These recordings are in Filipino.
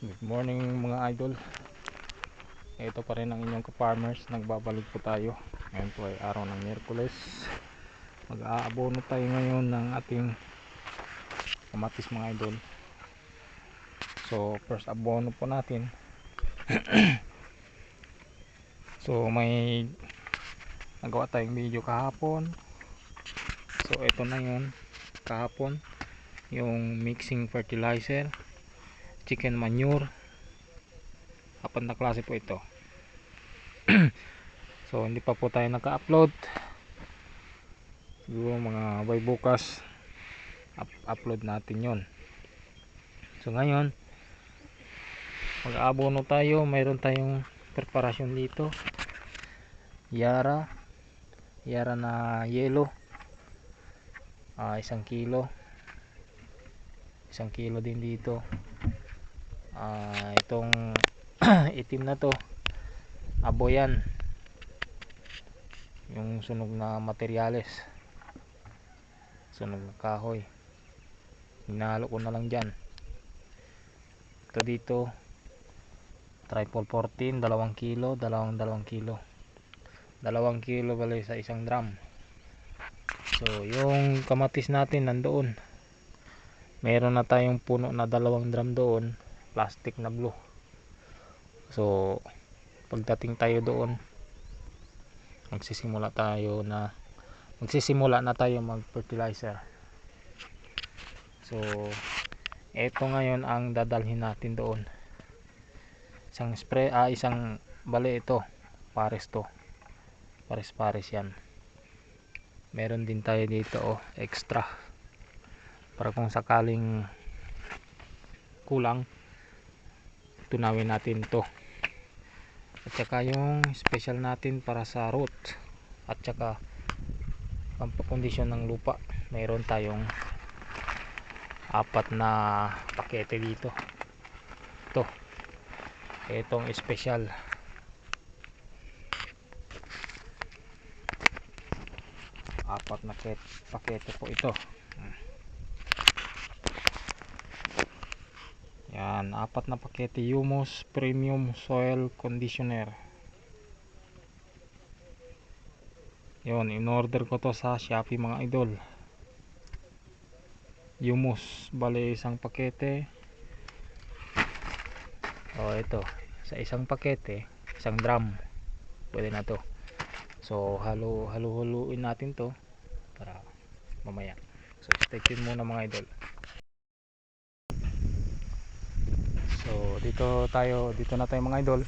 Good morning mga idol. Ito pa rin ang inyong ka-farmers. Nagbabalik po tayo. Ngayon po ay araw ng Miyerkules. Mag-aabono tayo ngayon ng ating kamatis mga idol. So first abono po natin. So may nagawa tayong video kahapon. So ito na yun kahapon. Yung mixing fertilizer, chicken manure, apat na klase po ito. So hindi pa po tayo naka-upload, siguro mga by bukas upload natin yon. So ngayon mag-aabono tayo. Mayroon tayong preparasyon dito, yara na yellow, 1 kilo din dito. Itong itim na to, aboyan, yung sunog na materyales, sunog na kahoy, hinalo ko na lang dyan. Ito dito triple 14, 2 kilo, 2 kilo bali sa isang drum. So yung kamatis natin nandoon, meron na tayong puno na 2 drum doon, plastic na blue. So pagdating tayo doon, magsisimula na tayo mag fertilizer. So eto ngayon ang dadalhin natin doon. Isang spray, isang bali ito, pares to, pares yan. Meron din tayo dito extra para kung sakaling kulang, tunawin natin to. At saka yung special natin para sa root at saka pampakondisyon ng lupa, mayroon tayong 4 na pakete dito. Itong special, apat na pakete po ito. Yan, 4 na pakete Humus Premium Soil Conditioner. Yun, in order ko to sa Shopee mga idol. Humus, bali 1 pakete. Ito, sa 1 pakete, 1 drum, pwede na to. So haluin natin to para mamaya. So stay tuned muna mga idol. So dito na tayo mga idol.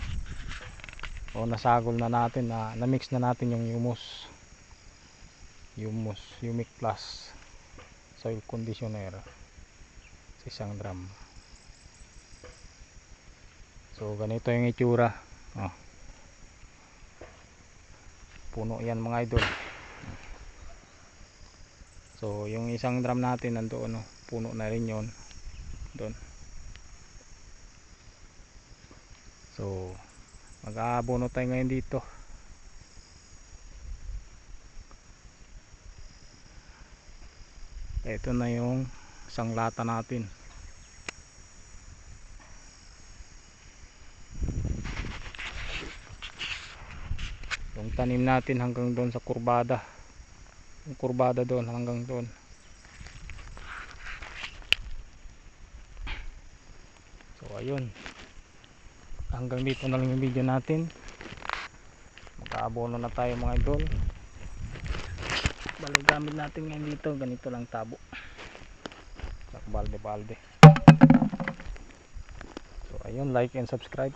Nasagol na natin, na-mix na natin yung humus Humic Plus Soil Conditioner sa 1 drum. So ganito yung itsura. Puno yan mga idol. So yung 1 drum natin nandoon, puno na rin yon doon. So mag-aabono tayo ngayon dito. Ito na yung 1 lata natin. Yung tanim natin hanggang doon sa kurbada, yung kurbada doon hanggang doon. So ayun, hanggang dito na lang yung video natin. Mag-aabono na tayo mga idol. Bali gamit natin ngayon dito, ganito lang tabo, balde. So ayun, like and subscribe.